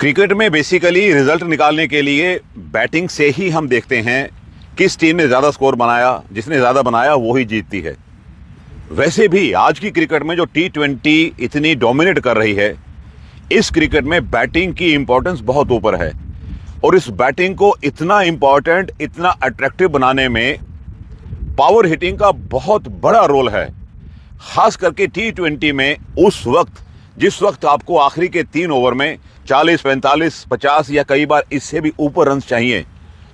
Cricket में basically result निकालने के लिए बैटिंग से ही हम देखते हैं किस टीम ने ज़्यादा स्कोर बनाया, जिसने ज़्यादा बनाया वो ही जीतती है। वैसे भी आज की क्रिकेट में जो T20 इतनी डोमिनेट कर रही है, इस क्रिकेट में बैटिंग की इंपॉर्टेंस बहुत ऊपर है और इस बैटिंग को इतना इंपॉर्टेंट, इतना अट्रैक्टिव बनाने में पावर हिटिंग का बहुत बड़ा रोल है। खास करके T20 में उस वक्त, जिस वक्त आपको आखिरी के 3 ओवर में 40, 45, 50 या कई बार इससे भी ऊपर रन चाहिए,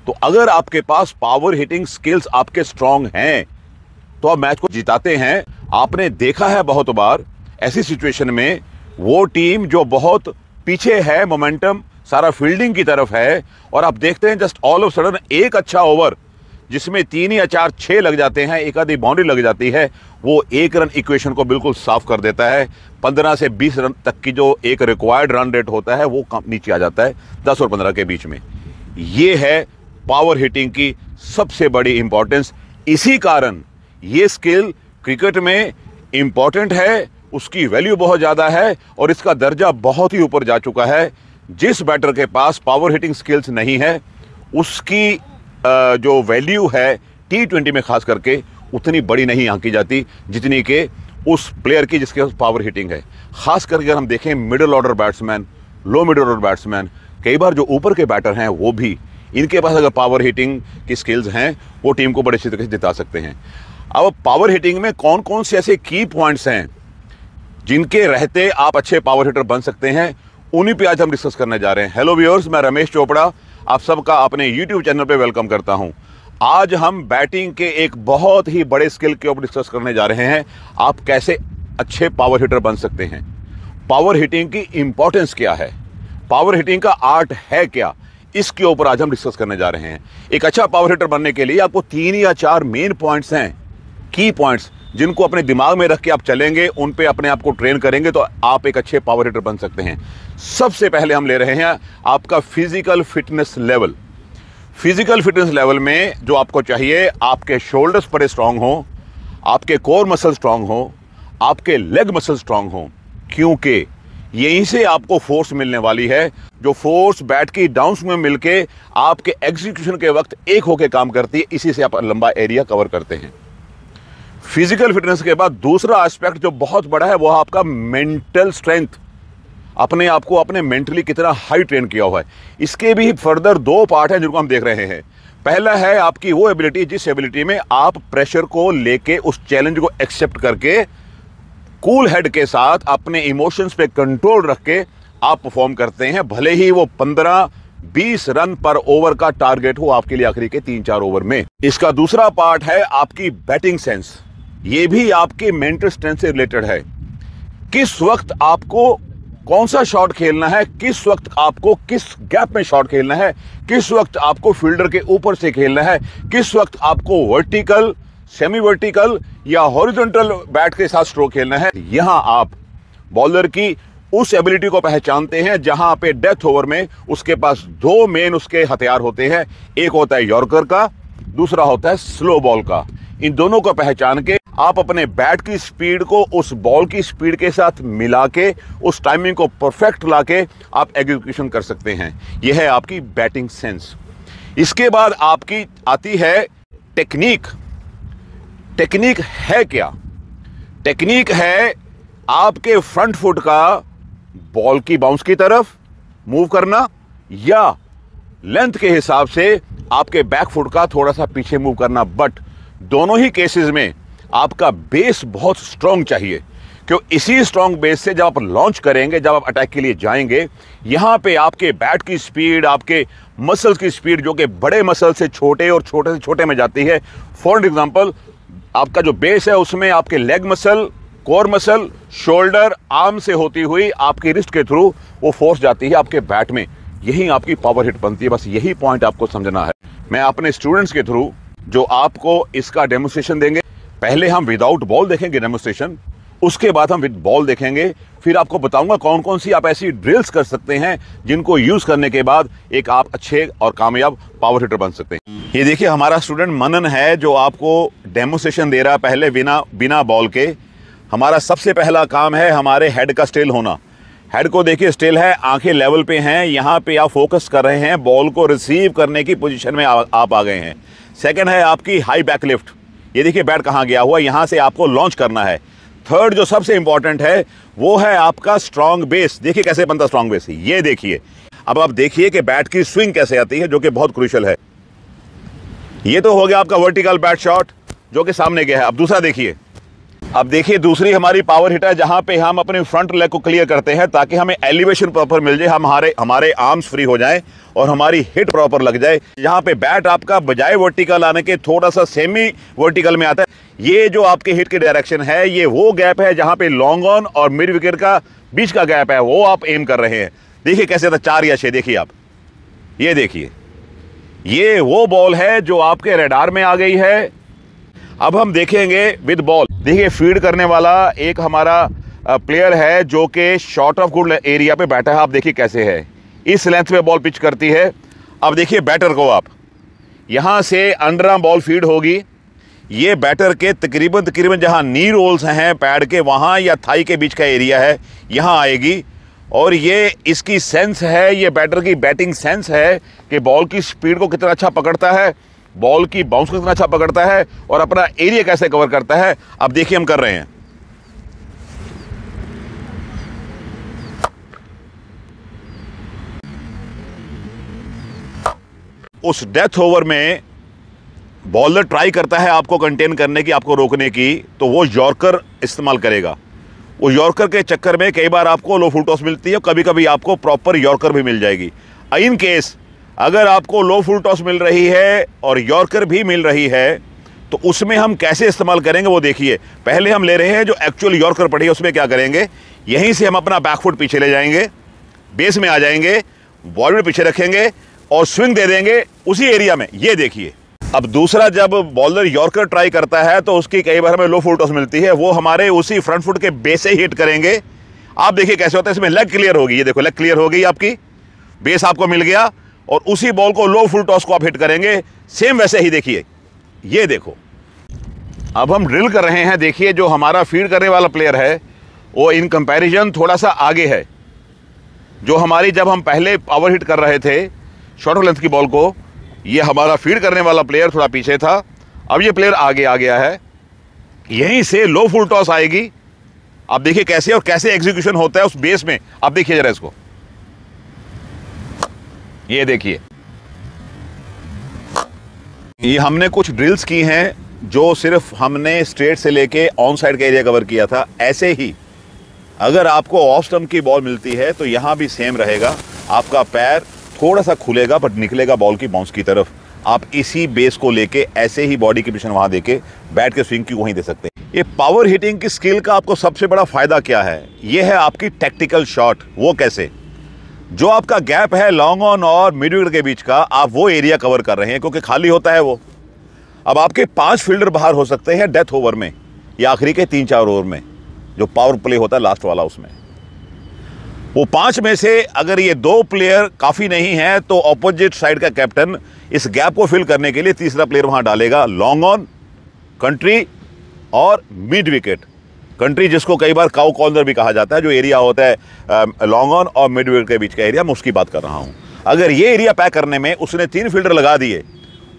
तो अगर आपके पास पावर हिटिंग स्किल्स आपके स्ट्रांग हैं तो आप मैच को जिताते हैं। आपने देखा है बहुत बार ऐसी सिचुएशन में वो टीम जो बहुत पीछे है, मोमेंटम सारा फील्डिंग की तरफ है, और आप देखते हैं जस्ट ऑल ऑफ सडन एक अच्छा ओवर जिसमें 3 या 4, 6 लग जाते हैं, एक आधी बाउंड्री लग जाती है, वो 1 रन इक्वेशन को बिल्कुल साफ कर देता है। 15 से 20 रन तक की जो एक रिक्वायर्ड रन रेट होता है वो नीचे आ जाता है 10 और 15 के बीच में। ये है पावर हिटिंग की सबसे बड़ी इंपॉर्टेंस। इसी कारण ये स्किल क्रिकेट में इंपॉर्टेंट है, उसकी वैल्यू बहुत ज़्यादा है और इसका दर्जा बहुत ही ऊपर जा चुका है। जिस बैटर के पास पावर हिटिंग स्किल्स नहीं है उसकी जो वैल्यू है T20 में खास करके उतनी बड़ी नहीं आंकी जाती जितनी कि उस प्लेयर की जिसके पास पावर हिटिंग है। खास करके अगर हम देखें middle order batsman, low middle order batsman, कई बार जो ऊपर के बैटर हैं वो भी, इनके पास अगर पावर हिटिंग की स्किल्स हैं वो टीम को बड़े अच्छी तरीके से जिता सकते हैं। अब पावर हिटिंग में कौन कौन से ऐसे की पॉइंट्स हैं जिनके रहते आप अच्छे पावर हिटर बन सकते हैं, उन्हीं पे आज हम डिस्कस करने जा रहे हैं। हेलो व्यूअर्स, मैं रमेश चोपड़ा आप सबका अपने YouTube चैनल पे वेलकम करता हूं। आज हम बैटिंग के एक बहुत ही बड़े स्किल के ऊपर डिस्कस करने जा रहे हैं। आप कैसे अच्छे पावर हिटर बन सकते हैं, पावर हिटिंग की इंपॉर्टेंस क्या है, पावर हिटिंग का आर्ट है क्या, इसके ऊपर आज हम डिस्कस करने जा रहे हैं। एक अच्छा पावर हिटर बनने के लिए आपको 3 या 4 मेन पॉइंट्स हैं, की पॉइंट्स, जिनको अपने दिमाग में रख के आप चलेंगे, उन पे अपने आप को ट्रेन करेंगे तो आप एक अच्छे पावर हिटर बन सकते हैं। सबसे पहले हम ले रहे हैं आपका physical fitness level. Physical fitness level में जो आपको चाहिए, आपके शोल्डर्स बड़े स्ट्रांग हो, आपके कोर मसल स्ट्रांग हो, आपके लेग मसल स्ट्रांग हो, क्योंकि यहीं से आपको फोर्स मिलने वाली है। जो फोर्स बैट की डाउन स्विंग में मिलके आपके एग्जीक्यूशन के वक्त एक होकर काम करती है, इसी से आप लंबा एरिया कवर करते हैं। फिजिकल फिटनेस के बाद दूसरा एस्पेक्ट जो बहुत बड़ा है वो है आपका मेंटल स्ट्रेंथ। अपने आप को आपने मेंटली कितना हाई ट्रेन किया हुआ है। इसके भी फर्दर 2 पार्ट हैं जिनको हम देख रहे हैं। पहला है आपकी वो एबिलिटी, जिस एबिलिटी में आप प्रेशर को लेके, उस चैलेंज को एक्सेप्ट करके, कूल हेड के साथ अपने इमोशंस पे कंट्रोल रख के आप परफॉर्म करते हैं, भले ही वो 15-20 रन पर ओवर का टारगेट हो आपके लिए आखिरी के 3-4 ओवर में। इसका दूसरा पार्ट है आपकी बैटिंग सेंस। ये भी आपके मेंटल स्ट्रेंथ से रिलेटेड है। किस वक्त आपको कौन सा शॉट खेलना है, किस वक्त आपको किस गैप में शॉट खेलना है, किस वक्त आपको फील्डर के ऊपर से खेलना है, किस वक्त आपको वर्टिकल, सेमी वर्टिकल या हॉरिजॉन्टल बैट के साथ स्ट्रोक खेलना है। यहां आप बॉलर की उस एबिलिटी को पहचानते हैं जहां पे डेथ ओवर में उसके पास 2 मेन उसके हथियार होते हैं। एक होता है यॉर्कर का, दूसरा होता है स्लो बॉल का। इन दोनों को पहचान के आप अपने बैट की स्पीड को उस बॉल की स्पीड के साथ मिला के उस टाइमिंग को परफेक्ट लाके आप एग्जीक्यूशन कर सकते हैं। यह है आपकी बैटिंग सेंस। इसके बाद आपकी आती है टेक्निक। टेक्निक है क्या? टेक्निक है आपके फ्रंट फुट का बॉल की बाउंस की तरफ मूव करना या लेंथ के हिसाब से आपके बैक फुट का थोड़ा सा पीछे मूव करना। बट दोनों ही केसेस में आपका बेस बहुत स्ट्रांग चाहिए, क्योंकि इसी स्ट्रांग बेस से जब आप लॉन्च करेंगे, जब आप अटैक के लिए जाएंगे, यहां पे आपके बैट की स्पीड, आपके मसल्स की स्पीड, जो कि बड़े मसल से छोटे और छोटे से छोटे में जाती है। फॉर एग्जांपल, आपका जो बेस है उसमें आपके leg muscle, core muscle, shoulder, arm से होती हुई आपकी रिस्ट के थ्रू वो फोर्स जाती है आपके बैट में। यही आपकी पावर हिट बनती है। बस यही पॉइंट आपको समझना है। मैं अपने स्टूडेंट्स के थ्रू जो आपको इसका डेमोन्स्ट्रेशन देंगे, पहले हम विदाउट बॉल देखेंगे डेमोन्स्ट्रेशन, उसके बाद हम विद बॉल देखेंगे, फिर आपको बताऊंगा कौन कौन सी आप ऐसी ड्रिल्स कर सकते हैं जिनको यूज करने के बाद एक आप अच्छे और कामयाब पावर हिटर बन सकते हैं। ये देखिए हमारा स्टूडेंट मनन है जो आपको डेमोन्स्ट्रेशन दे रहा है पहले बिना बॉल के। हमारा सबसे पहला काम है हमारे हेड का स्टिल होना। हेड को देखिए स्टिल है, आंखें लेवल पे हैं, यहाँ पे आप फोकस कर रहे हैं, बॉल को रिसीव करने की पोजीशन में आप आ गए हैं। सेकंड है आपकी हाई बैक लिफ्ट, ये देखिए बैट कहाँ गया हुआ, यहाँ से आपको लॉन्च करना है। थर्ड जो सबसे इंपॉर्टेंट है वो है आपका स्ट्रांग बेस। देखिए कैसे बनता स्ट्रांग बेस, ये देखिए। अब आप देखिए कि बैट की स्विंग कैसे आती है, जो कि बहुत क्रूशियल है। ये तो हो गया आपका वर्टिकल बैट शॉट जो कि सामने गया है। अब दूसरा देखिए, अब देखिए दूसरी हमारी पावर हिट है, जहां पे हम अपने फ्रंट लेग को क्लियर करते हैं ताकि हमें एलिवेशन प्रॉपर मिल जाए, हमारे आर्म्स फ्री हो जाएं और हमारी हिट प्रॉपर लग जाए। यहाँ पे बैट आपका बजाय वर्टिकल आने के थोड़ा सा सेमी वर्टिकल में आता है। ये जो आपके हिट की डायरेक्शन है, ये वो गैप है जहां पे लॉन्ग ऑन और मिड विकेट का बीच का गैप है, वो आप एम कर रहे हैं। देखिए कैसे था, 4 या 6, देखिए आप, ये देखिए, ये वो बॉल है जो आपके रडार में आ गई है। अब हम देखेंगे विद बॉल, देखिए फीड करने वाला एक हमारा प्लेयर है जो कि शॉर्ट ऑफ गुड एरिया पे बैठा है। आप देखिए कैसे है, इस लेंथ पे बॉल पिच करती है। अब देखिए बैटर को, आप यहां से अंडर आर्म बॉल फीड होगी, ये बैटर के तकरीबन जहां नी रोल्स हैं पैड के, वहां या थाई के बीच का एरिया है, यहां आएगी। और ये इसकी सेंस है, ये बैटर की बैटिंग सेंस है कि बॉल की स्पीड को कितना अच्छा पकड़ता है, बॉल की बाउंस को कितना अच्छा पकड़ता है और अपना एरिया कैसे कवर करता है। अब देखिए हम कर रहे हैं, उस डेथ ओवर में बॉलर ट्राई करता है आपको कंटेन करने की, आपको रोकने की, तो वो यॉर्कर इस्तेमाल करेगा। वो यॉर्कर के चक्कर में कई बार आपको लो फुल टॉस मिलती है, कभी कभी आपको प्रॉपर यॉर्कर भी मिल जाएगी। इन केस अगर आपको लो फुल टॉस मिल रही है और यॉर्कर भी मिल रही है, तो उसमें हम कैसे इस्तेमाल करेंगे वो देखिए। पहले हम ले रहे हैं जो एक्चुअल यॉर्कर पड़ी है, उसमें क्या करेंगे, यहीं से हम अपना बैकफुट पीछे ले जाएंगे, बेस में आ जाएंगे, बॉल में पीछे रखेंगे और स्विंग दे देंगे उसी एरिया में। ये देखिए, अब दूसरा जब बॉलर यॉर्कर ट्राई करता है तो उसकी कई बार हमें लो फुल टॉस मिलती है, वो हमारे उसी फ्रंट फुट के बेस से ही हिट करेंगे। आप देखिए कैसे होता है, इसमें लेग क्लियर होगी, ये देखो लेग क्लियर हो गई आपकी, बेस आपको मिल गया और उसी बॉल को लो फुल टॉस को आप हिट करेंगे। सेम वैसे ही देखिए, ये देखो। अब हम ड्रिल कर रहे हैं, देखिए जो हमारा फीड करने वाला प्लेयर है वो इन कंपैरिजन थोड़ा सा आगे है। जो हमारी जब हम पहले पावर हिट कर रहे थे शॉर्ट लेंथ की बॉल को, ये हमारा फीड करने वाला प्लेयर थोड़ा पीछे था, अब ये प्लेयर आगे आ गया है, यहीं से लो फुल टॉस आएगी। आप देखिए कैसे और कैसे एग्जीक्यूशन होता है उस बेस में। आप देखिए जरा इसको, ये देखिए, ये हमने कुछ ड्रिल्स की हैं जो सिर्फ हमने स्ट्रेट से लेके ऑन साइड का एरिया कवर किया था। ऐसे ही अगर आपको ऑफ स्टंप की बॉल मिलती है तो यहां भी सेम रहेगा, आपका पैर थोड़ा सा खुलेगा बट निकलेगा बॉल की बाउंस की तरफ। आप इसी बेस को लेके ऐसे ही बॉडी की पोजीशन वहां देके बैट के स्विंग की वहीं दे सकते हैं। ये पावर हिटिंग की स्किल का आपको सबसे बड़ा फायदा क्या है, ये है आपकी टैक्टिकल शॉट। वो कैसे, जो आपका गैप है लॉन्ग ऑन और मिड विकेट के बीच का, आप वो एरिया कवर कर रहे हैं क्योंकि खाली होता है वो। अब आपके 5 फील्डर बाहर हो सकते हैं डेथ ओवर में या आखिरी के 3-4 ओवर में, जो पावर प्ले होता है लास्ट वाला, उसमें वो 5 में से अगर ये 2 प्लेयर काफ़ी नहीं है तो ऑपोजिट साइड का कैप्टन इस गैप को फिल करने के लिए तीसरा प्लेयर वहां डालेगा। लॉन्ग ऑन, कंट्री और मिड विकेट। कंट्री जिसको कई बार काउ कॉर्नर भी कहा जाता है, जो एरिया होता है लॉन्ग ऑन और मिड विकेट के बीच का एरिया, मैं उसकी बात कर रहा हूं। अगर ये एरिया पैक करने में उसने 3 फील्डर लगा दिए,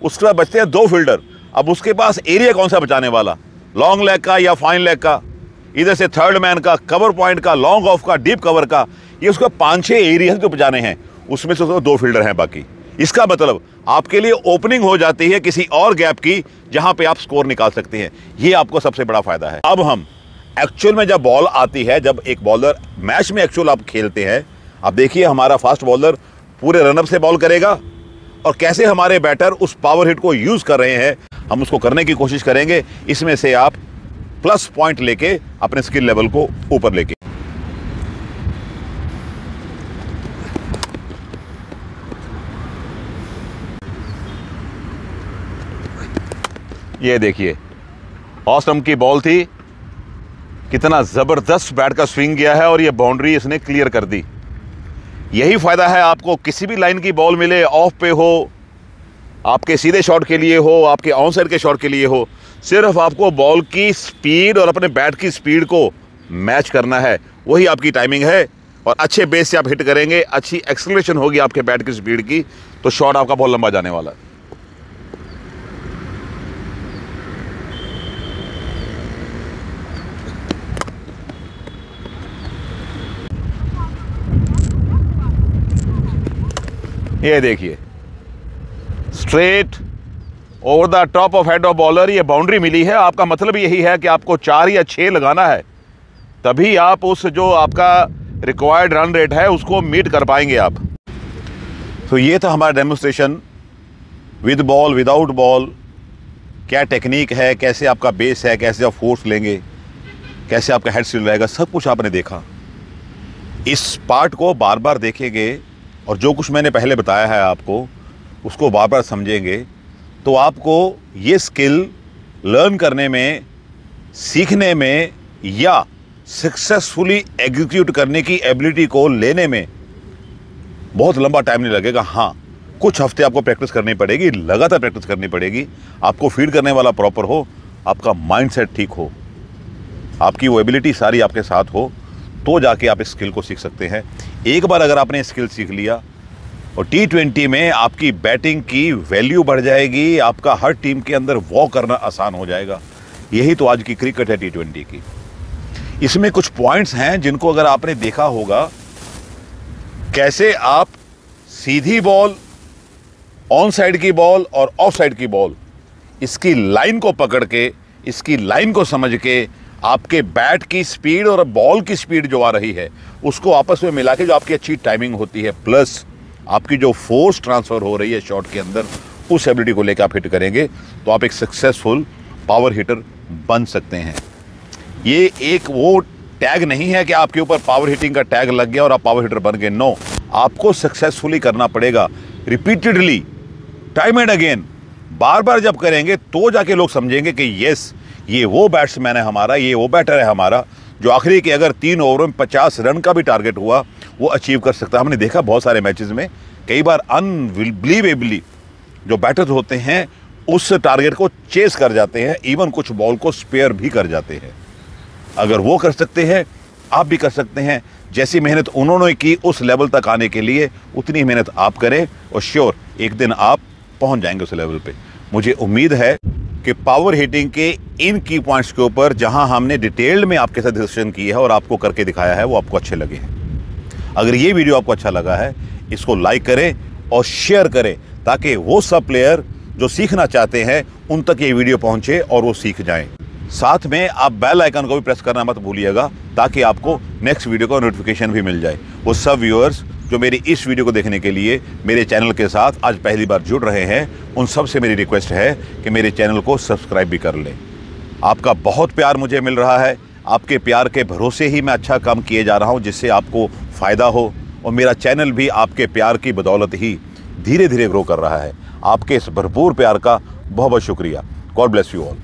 उसके बाद बचते हैं 2 फील्डर। अब उसके पास एरिया कौन सा बचाने वाला, लॉन्ग लेग का या फाइन लेग का, इधर से थर्ड मैन का, कवर पॉइंट का, लॉन्ग ऑफ का, डीप कवर का, ये उसको 5-6 एरिया जो बचाने हैं, उसमें से 2 फील्डर हैं बाकी। इसका मतलब आपके लिए ओपनिंग हो जाती है किसी और गैप की जहां पे आप स्कोर निकाल सकते हैं। ये आपको सबसे बड़ा फायदा है। अब हम एक्चुअल में जब बॉल आती है, जब एक बॉलर मैच में एक्चुअल आप खेलते हैं, आप देखिए हमारा फास्ट बॉलर पूरे रनअप से बॉल करेगा और कैसे हमारे बैटर उस पावर हिट को यूज कर रहे हैं, हम उसको करने की कोशिश करेंगे। इसमें से आप प्लस पॉइंट लेके अपने स्किल लेवल को ऊपर लेके। ये देखिए ऑफ स्टंप की बॉल थी, कितना जबरदस्त बैट का स्विंग गया है और ये बाउंड्री इसने क्लियर कर दी। यही फायदा है आपको, किसी भी लाइन की बॉल मिले, ऑफ पे हो, आपके सीधे शॉट के लिए हो, आपके ऑन साइड के शॉट के लिए हो, सिर्फ आपको बॉल की स्पीड और अपने बैट की स्पीड को मैच करना है। वही आपकी टाइमिंग है, और अच्छे बेस से आप हिट करेंगे, अच्छी एक्सेलरेशन होगी आपके बैट की स्पीड की, तो शॉट आपका बहुत लंबा जाने वाला है। ये देखिए, straight over the top of head of bowler, ये बाउंड्री मिली है। आपका मतलब यही है कि आपको 4 या 6 लगाना है, तभी आप उस जो आपका रिक्वायर्ड रन रेट है उसको मीट कर पाएंगे आप। तो ये था हमारा demonstration with ball, without ball, क्या टेक्निक है, कैसे आपका बेस है, कैसे आप फोर्स लेंगे, कैसे आपका हेड स्टिल रहेगा, सब कुछ आपने देखा। इस पार्ट को बार बार देखेंगे और जो कुछ मैंने पहले बताया है आपको उसको बार बार समझेंगे, तो आपको ये स्किल लर्न करने में, सीखने में या सक्सेसफुली एग्जीक्यूट करने की एबिलिटी को लेने में बहुत लंबा टाइम नहीं लगेगा। हाँ, कुछ हफ्ते आपको प्रैक्टिस करनी पड़ेगी, लगातार प्रैक्टिस करनी पड़ेगी। आपको फीड करने वाला प्रॉपर हो, आपका माइंडसेट ठीक हो, आपकी वो एबिलिटी सारी आपके साथ हो, तो जाके आप इस स्किल को सीख सकते हैं। एक बार अगर आपने स्किल सीख लिया और T20 में आपकी बैटिंग की वैल्यू बढ़ जाएगी, आपका हर टीम के अंदर वॉक करना आसान हो जाएगा। यही तो आज की क्रिकेट है T20 की। इसमें कुछ पॉइंट्स हैं जिनको अगर आपने देखा होगा, कैसे आप सीधी बॉल, ऑन साइड की बॉल और ऑफ साइड की बॉल, इसकी लाइन को पकड़ के, इसकी लाइन को समझ के आपके बैट की स्पीड और बॉल की स्पीड जो आ रही है उसको आपस में मिला के जो आपकी अच्छी टाइमिंग होती है, प्लस आपकी जो फोर्स ट्रांसफर हो रही है शॉट के अंदर, उस एबिलिटी को लेकर आप हिट करेंगे तो आप एक सक्सेसफुल पावर हिटर बन सकते हैं। ये एक वो टैग नहीं है कि आपके ऊपर पावर हिटिंग का टैग लग गया और आप पावर हिटर बन गए। नो, आपको सक्सेसफुली करना पड़ेगा, रिपीटेडली, टाइम एंड अगेन, बार बार जब करेंगे तो जाके लोग समझेंगे कि यस, ये वो बैट्समैन है हमारा, ये वो बैटर है हमारा जो आखिरी के अगर 3 ओवर में 50 रन का भी टारगेट हुआ वो अचीव कर सकता है। हमने देखा बहुत सारे मैचेस में, कई बार अनबिलीवेबली जो बैटर्स होते हैं उस टारगेट को चेस कर जाते हैं, इवन कुछ बॉल को स्पेयर भी कर जाते हैं। अगर वो कर सकते हैं, आप भी कर सकते हैं। जैसी मेहनत उन्होंने की उस लेवल तक आने के लिए, उतनी मेहनत आप करें और श्योर एक दिन आप पहुंच जाएंगे उस लेवल पे। मुझे उम्मीद है कि पावर हिटिंग के इन की पॉइंट्स के ऊपर जहां हमने डिटेल्ड में आपके साथ डिस्कशन की है और आपको करके दिखाया है, वो आपको अच्छे लगे हैं। अगर ये वीडियो आपको अच्छा लगा है, इसको लाइक करें और शेयर करें ताकि वो सब प्लेयर जो सीखना चाहते हैं उन तक ये वीडियो पहुंचे और वो सीख जाएं। साथ में आप बेल आइकन को भी प्रेस करना मत भूलिएगा ताकि आपको नेक्स्ट वीडियो का नोटिफिकेशन भी मिल जाए। वो सब व्यूअर्स जो मेरी इस वीडियो को देखने के लिए मेरे चैनल के साथ आज पहली बार जुड़ रहे हैं, उन सब से मेरी रिक्वेस्ट है कि मेरे चैनल को सब्सक्राइब भी कर लें। आपका बहुत प्यार मुझे मिल रहा है, आपके प्यार के भरोसे ही मैं अच्छा काम किए जा रहा हूं जिससे आपको फ़ायदा हो, और मेरा चैनल भी आपके प्यार की बदौलत ही धीरे धीरे ग्रो कर रहा है। आपके इस भरपूर प्यार का बहुत बहुत शुक्रिया। God bless you all.